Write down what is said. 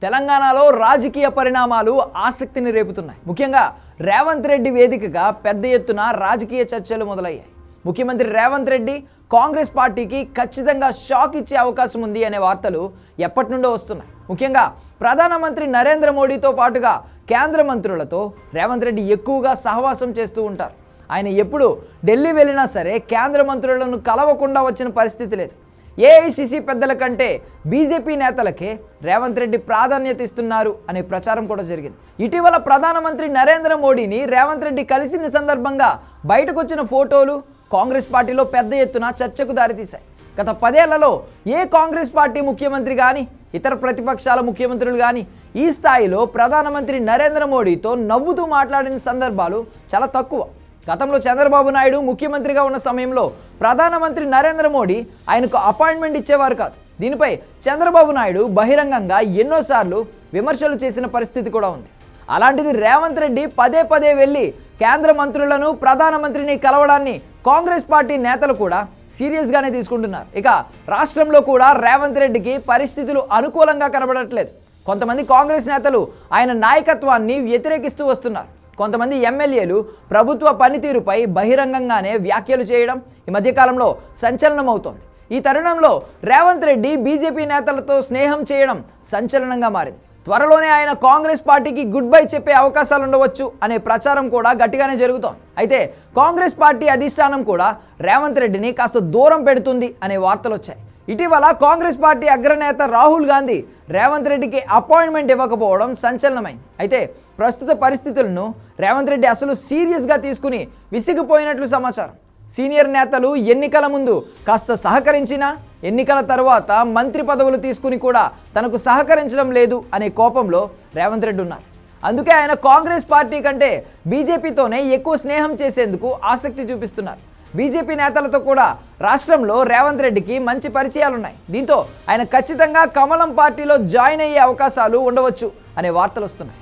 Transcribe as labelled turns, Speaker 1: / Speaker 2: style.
Speaker 1: తెలంగాణలో రాజకీయ పరిణామాలు ఆసక్తిని రేపుతున్నాయి. ముఖ్యంగా రేవంత్ రెడ్డి వేదికగా పెద్ద ఎత్తున రాజకీయ చర్చలు మొదలయ్యాయి. ముఖ్యమంత్రి రేవంత్ రెడ్డి కాంగ్రెస్ పార్టీకి ఖచ్చితంగా షాక్ ఇచ్చే అవకాశం ఉంది అనే వార్తలు ఎప్పటి నుండో వస్తున్నాయి. ముఖ్యంగా ప్రధానమంత్రి నరేంద్ర మోడీతో పాటుగా కేంద్ర మంత్రులతో రేవంత్ రెడ్డి ఎక్కువగా సహవాసం చేస్తూ ఉంటారు. ఆయన ఎప్పుడు ఢిల్లీ వెళ్ళినా సరే కేంద్ర మంత్రులను కలవకుండా వచ్చిన పరిస్థితి లేదు. ఏఐసిసి పెద్దల కంటే బీజేపీ నేతలకే రేవంత్ రెడ్డి ప్రాధాన్యత ఇస్తున్నారు అనే ప్రచారం కూడా జరిగింది. ఇటీవల ప్రధానమంత్రి నరేంద్ర మోడీని రేవంత్ రెడ్డి కలిసిన సందర్భంగా బయటకు వచ్చిన ఫోటోలు కాంగ్రెస్ పార్టీలో పెద్ద ఎత్తున చర్చకు దారితీశాయి. గత 10 ఏళ్లలో ఏ కాంగ్రెస్ పార్టీ ముఖ్యమంత్రి కానీ ఇతర ప్రతిపక్షాల ముఖ్యమంత్రులు కానీ ఈ స్థాయిలో ప్రధానమంత్రి నరేంద్ర మోడీతో నవ్వుతూ మాట్లాడిన సందర్భాలు చాలా తక్కువ. గతంలో చంద్రబాబు నాయుడు ముఖ్యమంత్రిగా ఉన్న సమయంలో ప్రధానమంత్రి నరేంద్ర మోడీ ఆయనకు అపాయింట్మెంట్ ఇచ్చేవారు కాదు. దీనిపై చంద్రబాబు నాయుడు బహిరంగంగా ఎన్నోసార్లు విమర్శలు చేసిన పరిస్థితి కూడా ఉంది. అలాంటిది రేవంత్ రెడ్డి పదే పదే వెళ్ళి కేంద్ర మంత్రులను ప్రధానమంత్రిని కలవడాన్ని కాంగ్రెస్ పార్టీ నేతలు కూడా సీరియస్గానే తీసుకుంటున్నారు. ఇక రాష్ట్రంలో కూడా రేవంత్ రెడ్డికి పరిస్థితులు అనుకూలంగా కనబడట్లేదు. కొంతమంది కాంగ్రెస్ నేతలు ఆయన నాయకత్వాన్ని వ్యతిరేకిస్తూ వస్తున్నారు. కొంతమంది ఎమ్మెల్యేలు ప్రభుత్వ పనితీరుపై బహిరంగంగానే వ్యాఖ్యలు చేయడం ఈ మధ్యకాలంలో సంచలనం అవుతోంది. ఈ తరుణంలో రేవంత్ రెడ్డి బీజేపీ నేతలతో స్నేహం చేయడం సంచలనంగా మారింది. త్వరలోనే ఆయన కాంగ్రెస్ పార్టీకి గుడ్ బై చెప్పే అవకాశాలు ఉండవచ్చు అనే ప్రచారం కూడా గట్టిగానే జరుగుతోంది. అయితే కాంగ్రెస్ పార్టీ అధిష్టానం కూడా రేవంత్ రెడ్డిని కాస్త దూరం పెడుతుంది అనే వార్తలు వచ్చాయి. ఇటీవల కాంగ్రెస్ పార్టీ అగ్రనేత రాహుల్ గాంధీ రేవంత్ రెడ్డికి అపాయింట్మెంట్ ఇవ్వకపోవడం సంచలనమైంది. అయితే ప్రస్తుత పరిస్థితులను రేవంత్ రెడ్డి అసలు సీరియస్గా తీసుకుని విసిగిపోయినట్లు సమాచారం. సీనియర్ నేతలు ఎన్నికల ముందు కాస్త సహకరించినా ఎన్నికల తర్వాత మంత్రి పదవులు తీసుకుని కూడా తనకు సహకరించడం లేదు అనే కోపంలో రేవంత్ రెడ్డి ఉన్నారు. అందుకే ఆయన కాంగ్రెస్ పార్టీ కంటే బీజేపీతోనే ఎక్కువ స్నేహం చేసేందుకు ఆసక్తి చూపిస్తున్నారు. బీజేపీ నేతలతో కూడా రాష్ట్రంలో రేవంత్ రెడ్డికి మంచి పరిచయాలున్నాయి. దీంతో ఆయన ఖచ్చితంగా కమలం పార్టీలో జాయిన్ అయ్యే అవకాశాలు ఉండవచ్చు అనే వార్తలు వస్తున్నాయి.